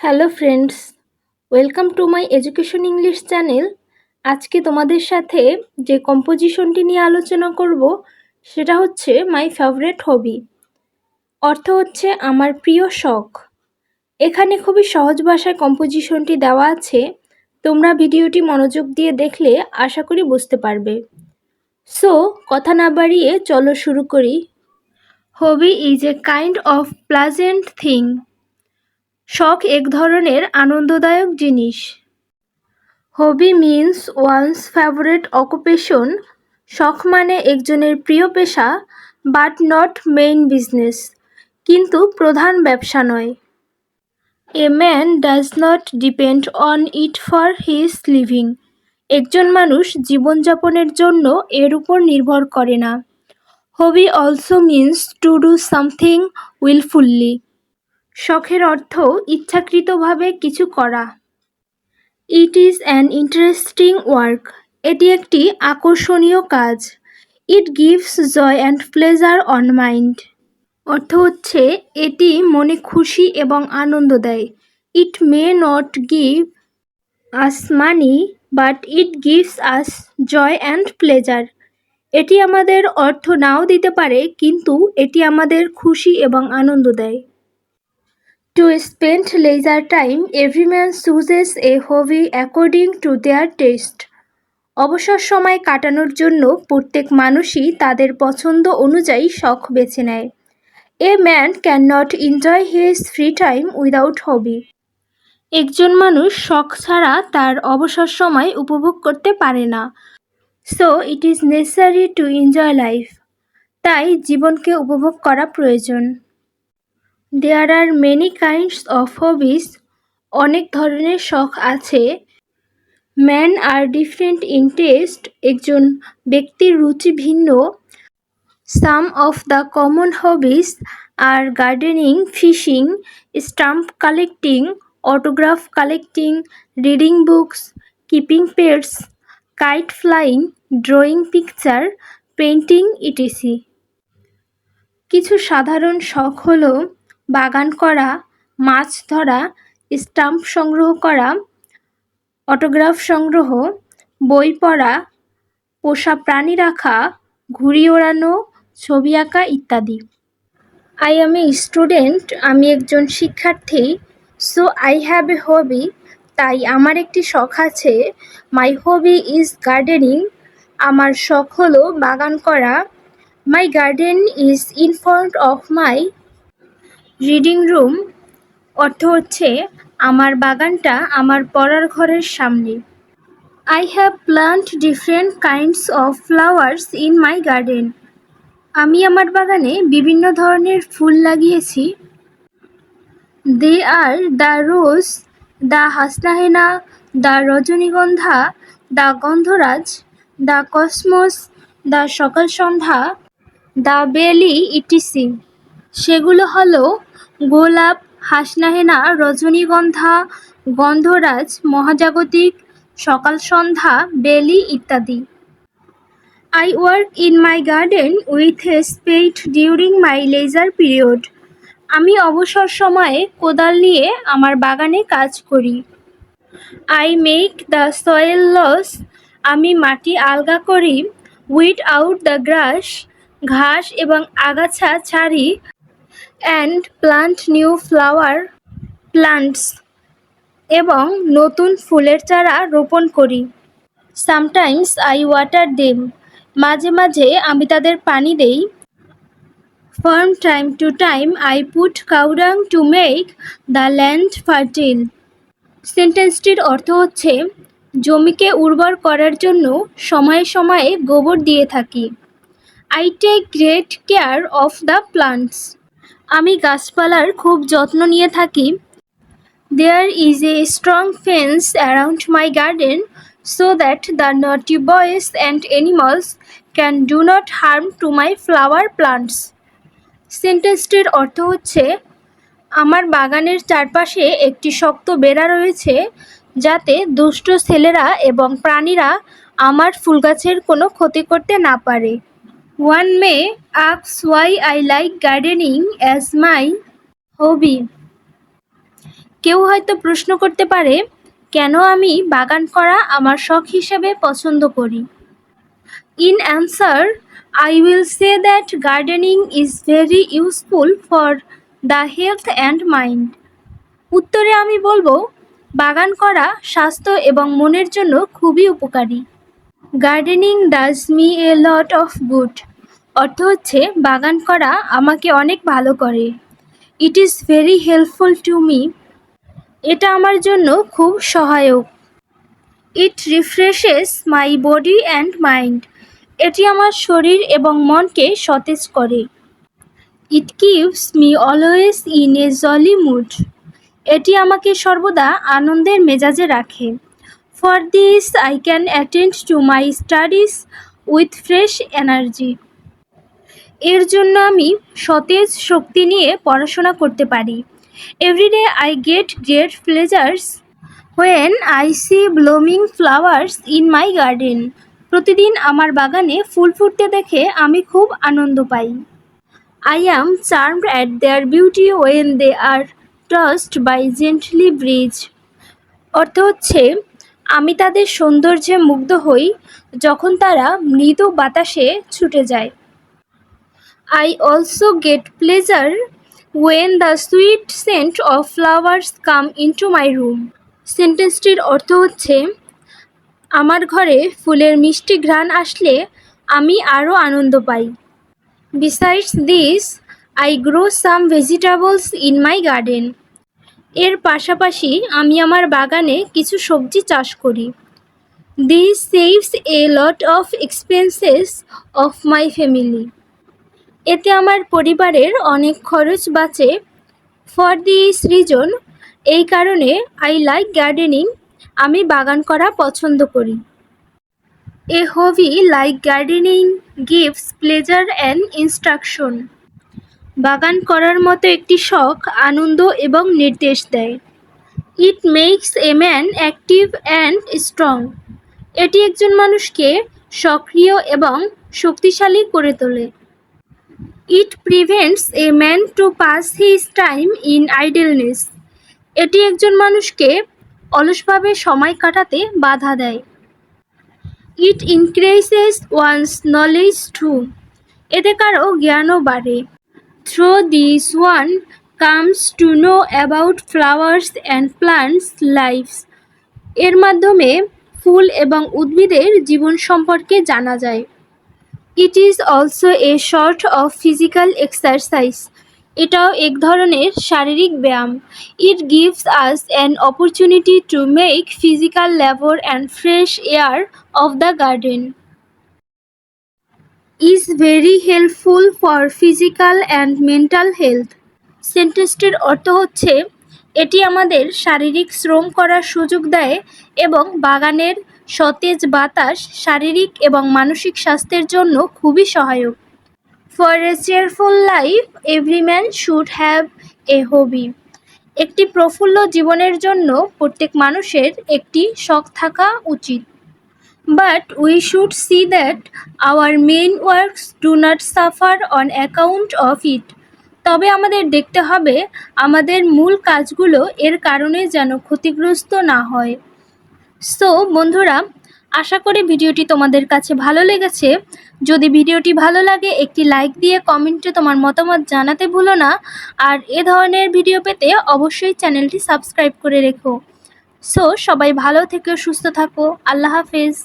Hello friends, welcome to my education English channel. আজকে তোমাদের সাথে যে কম্পোজিশনটি নিয়ে আলোচনা করব সেটা হচ্ছে মাই ফেভারিট হবি, অর্থ হচ্ছে আমার প্রিয় শখ। এখানে খুবই সহজ ভাষায় কম্পোজিশনটি দেওয়া আছে, তোমরা ভিডিওটি মনোযোগ দিয়ে দেখলে আশা করি বুঝতে পারবে। সো কথা না বাড়িয়ে চলো শুরু করি। Hobby is a kind of pleasant thing. শখ এক ধরনের আনন্দদায়ক জিনিস। Hobby means one's favourite occupation. শখ মানে একজনের প্রিয় পেশা, বাট নট মেইন বিজনেস, কিন্তু প্রধান ব্যবসা নয়। A man does not depend on it for his living. একজন মানুষ জীবনযাপনের জন্য এর উপর নির্ভর করে না। Hobby also means to do something willfully. শখের অর্থ ইচ্ছাকৃতভাবে কিছু করা। It is an interesting work. এটি একটি আকর্ষণীয় কাজ। It gives joy and pleasure on mind. অর্থ হচ্ছে এটি মনে খুশি এবং আনন্দ দেয়। It may not give us money, but it gives us Joy and pleasure. এটি আমাদের অর্থ নাও দিতে পারে, কিন্তু এটি আমাদের খুশি এবং আনন্দ দেয়। To spend leisure time, every man chooses a hobby according to their taste. অবসর সময় কাটানোর জন্য প্রত্যেক মানুষই তাদের পছন্দ অনুযায়ী শখ বেছে নেয়। A man cannot enjoy his free time without hobby. একজন মানুষ শখ ছাড়া তার অবসর সময় উপভোগ করতে পারে না। So it is necessary to enjoy life. তাই জীবনকে উপভোগ করা প্রয়োজন। There are many kinds of hobbies. অনেক ধরনের শখ আছে। Men are different in taste. একজন ব্যক্তির রুচি ভিন্ন। Some of the common hobbies are gardening, fishing, stamp collecting, autograph collecting, reading books, keeping pets, kite flying, drawing picture, painting, etc. কিছু সাধারণ শখ হলো বাগান করা, মাছ ধরা, স্টাম্প সংগ্রহ করা, অটোগ্রাফ সংগ্রহ, বই পড়া, পোষা প্রাণী রাখা, ঘুড়ি ওড়ানো, ছবি আঁকা ইত্যাদি। I M a student. আমি একজন শিক্ষার্থী। সো আই হ্যাভ এ হবি। তাই আমার একটি শখ আছে। মাই হবি ইজ গার্ডেনিং। আমার শখ হলো বাগান করা। My garden is in front of my reading room. অর্থ হচ্ছে আমার বাগানটা আমার পড়ার ঘরের সামনে। I have planted different kinds of flowers in my garden. আমি আমার বাগানে বিভিন্ন ধরনের ফুল লাগিয়েছি। They are the rose, the Hasnahena, the রজনীগন্ধা, the Gondhoraj, the cosmos, the সকাল সন্ধ্যা, the বেলি etc. সেগুলো হলো গোলাপ, হাসনাহেনা, রজনীগন্ধা, গন্ধরাজ, মহাজাগতিক, সকাল সন্ধ্যা, বেলি ইত্যাদি। I work in my garden with a spade during my leisure period. আমি অবসর সময়ে কোদাল নিয়ে আমার বাগানে কাজ করি। I make the soil loss. আমি মাটি আলগা করি। Weed out the grass. ঘাস এবং আগাছা ছাড়ি। And plant new flower plants. এবং নতুন ফুলের চারা রোপণ করি। Sometimes I water them. মাঝে মাঝে আমি তাদের পানি দেই। From time to time I put cow dung to make the land fertile. সেন্টেন্সটির অর্থ হচ্ছে জমিকে উর্বর করার জন্য সময়ে সময়ে গোবর দিয়ে থাকি। I take great care of the plants. আমি গাছপালার খুব যত্ন নিয়ে থাকি। There is a strong fence around my garden so that the naughty boys and animals can do not harm to my flower plants. সেন্টেন্সটির অর্থ হচ্ছে আমার বাগানের চারপাশে একটি শক্ত বেড়া রয়েছে যাতে দুষ্ট ছেলেরা এবং প্রাণীরা আমার ফুলগাছের কোনো ক্ষতি করতে না পারে। One may ask why I like gardening as my hobby. কেউ হয়তো প্রশ্ন করতে পারে, কেন আমি বাগান করা আমার শখ হিসেবে পছন্দ করি? In answer, I will say that gardening is very useful for the health and mind. উত্তরে আমি বলবো, বাগান করা স্বাস্থ্য এবং মনের জন্য খুবই উপকারী। Gardening does me a lot of good অর্থ হচ্ছে বাগান করা আমাকে অনেক ভালো করে। It is very helpful to me, এটা আমার জন্য খুব সহায়ক। It refreshes my body and mind, এটি আমার শরীর এবং মনকে সতেজ করে। It keeps me always in a jolly mood, এটি আমাকে সর্বদা আনন্দের মেজাজে রাখে। For this I can attend to my studies with fresh energy, এর জন্য আমি সতেজ শক্তি নিয়ে পড়াশোনা করতে পারি। Everyday I get great pleasures when I see blooming flowers in my garden, প্রতিদিন আমার বাগানে ফুল ফুটতে দেখে আমি খুব আনন্দ পাই। I am charmed at their beauty when they are tossed by gentle breeze, অর্থ হচ্ছে আমি তাদের সৌন্দর্যে মুগ্ধ হই যখন তারা মৃদু বাতাসে ছুটে যায়। I also get pleasure when the sweet scent of flowers come into my room, সেন্টেন্সটির অর্থ হচ্ছে আমার ঘরে ফুলের মিষ্টি ঘ্রাণ আসলে আমি আরও আনন্দ পাই। Besides this I grow some vegetables in my garden, এর পাশাপাশি আমি আমার বাগানে কিছু সবজি চাষ করি। This saves a lot of expenses of my family, এতে আমার পরিবারের অনেক খরচ বাঁচে। ফর দিস রিজন, এই কারণে আই লাইক গার্ডেনিং, আমি বাগান করা পছন্দ করি। A hobby like gardening gives pleasure and instruction, বাগান করার মতো একটি শখ আনন্দ এবং নির্দেশ দেয়। It makes a man active and strong, এটি একজন মানুষকে সক্রিয় এবং শক্তিশালী করে তোলে। It prevents a man to pass his time in idleness, এটি একজন মানুষকে অলসভাবে সময় কাটাতে বাধা দেয়। It increases one's knowledge too, এতে কারো জ্ঞানও বাড়ে। Through this one comes to know about flowers and plants lifes, এর মাধ্যমে ফুল এবং উদ্ভিদের জীবন সম্পর্কে জানা যায়। It is also a sort of physical exercise, এটাও এক ধরনের শারীরিক ব্যায়াম। It gives us an opportunity to make physical labour and fresh air of the garden. Is very helpful for physical and mental health, সেন্টেন্সটির অর্থ হচ্ছে এটি আমাদের শারীরিক শ্রম করার সুযোগ দেয় এবং বাগানের সতেজ বাতাস শারীরিক এবং মানসিক স্বাস্থ্যের জন্য খুবই সহায়ক। For a cheerful life every man should have a hobby, একটি প্রফুল্ল জীবনের জন্য প্রত্যেক মানুষের একটি শখ থাকা উচিত। But we should see that our main works do not suffer on account of it, তবে আমাদের দেখতে হবে আমাদের মূল কাজগুলো এর কারণে যেন ক্ষতিগ্রস্ত না হয়। সো বন্ধুরা, আশা করি ভিডিওটি তোমাদের কাছে ভালো লেগেছে। যদি ভিডিওটি ভালো লাগে একটি লাইক দিয়ে কমেন্টে তোমার মতামত জানাতে ভুলো না, আর এ ধরনের ভিডিও পেতে অবশ্যই চ্যানেলটি সাবস্ক্রাইব করে রেখো। সো সবাই ভালো থেকো, সুস্থ থাকো, আল্লাহ হাফেজ।